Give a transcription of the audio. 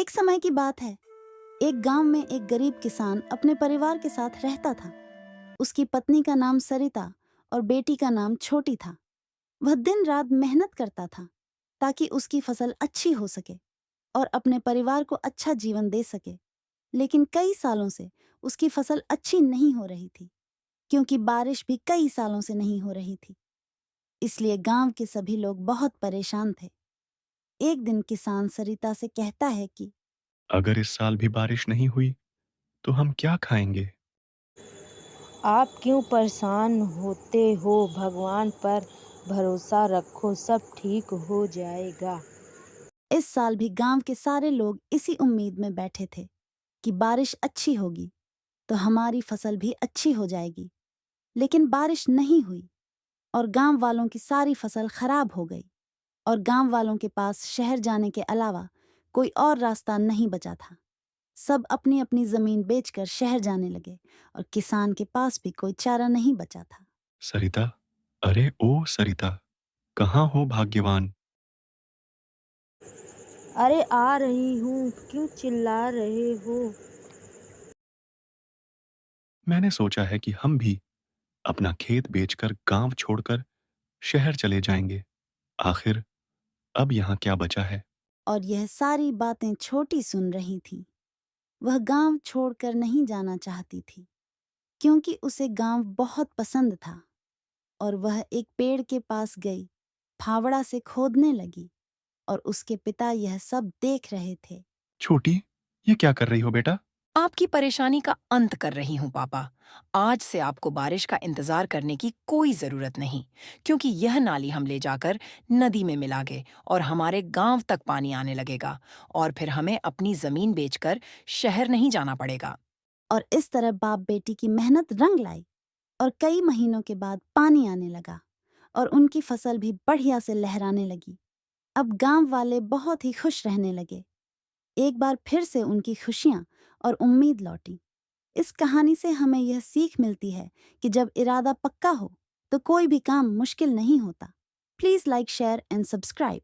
एक समय की बात है। एक गांव में एक गरीब किसान अपने परिवार के साथ रहता था। उसकी पत्नी का नाम सरिता और बेटी का नाम छोटी था। वह दिन रात मेहनत करता था ताकि उसकी फसल अच्छी हो सके और अपने परिवार को अच्छा जीवन दे सके। लेकिन कई सालों से उसकी फसल अच्छी नहीं हो रही थी, क्योंकि बारिश भी कई सालों से नहीं हो रही थी। इसलिए गांव के सभी लोग बहुत परेशान थे। एक दिन किसान सरिता से कहता है कि अगर इस साल भी बारिश नहीं हुई तो हम क्या खाएंगे? आप क्यों परेशान होते हो? भगवान पर भरोसा रखो, सब ठीक हो जाएगा। इस साल भी गांव के सारे लोग इसी उम्मीद में बैठे थे कि बारिश अच्छी होगी तो हमारी फसल भी अच्छी हो जाएगी। लेकिन बारिश नहीं हुई और गांव वालों की सारी फसल खराब हो गई और गांव वालों के पास शहर जाने के अलावा कोई और रास्ता नहीं बचा था। सब अपनी अपनी जमीन बेचकर शहर जाने लगे और किसान के पास भी कोई चारा नहीं बचा था। सरिता, अरे ओ सरिता, कहाँ हो भाग्यवान? अरे आ रही हूँ, क्यों चिल्ला रहे हो? मैंने सोचा है कि हम भी अपना खेत बेचकर गांव छोड़कर शहर चले जाएंगे। आखिर अब यहाँ क्या बचा है? और यह सारी बातें छोटी सुन रही थी। वह गांव छोड़कर नहीं जाना चाहती थी, क्योंकि उसे गांव बहुत पसंद था। और वह एक पेड़ के पास गई, फावड़ा से खोदने लगी और उसके पिता यह सब देख रहे थे। छोटी, ये क्या कर रही हो बेटा? आपकी परेशानी का अंत कर रही हूँ पापा। आज से आपको बारिश का इंतजार करने की कोई जरूरत नहीं, क्योंकि यह नाली हम ले जाकर नदी में मिलागे और हमारे गांव तक पानी आने लगेगा और फिर हमें अपनी जमीन बेचकर शहर नहीं जाना पड़ेगा। और इस तरह बाप बेटी की मेहनत रंग लाई और कई महीनों के बाद पानी आने लगा और उनकी फसल भी बढ़िया से लहराने लगी। अब गांव वाले बहुत ही खुश रहने लगे। एक बार फिर से उनकी खुशियां और उम्मीद लौटी। इस कहानी से हमें यह सीख मिलती है कि जब इरादा पक्का हो तो कोई भी काम मुश्किल नहीं होता। Please like, share and subscribe.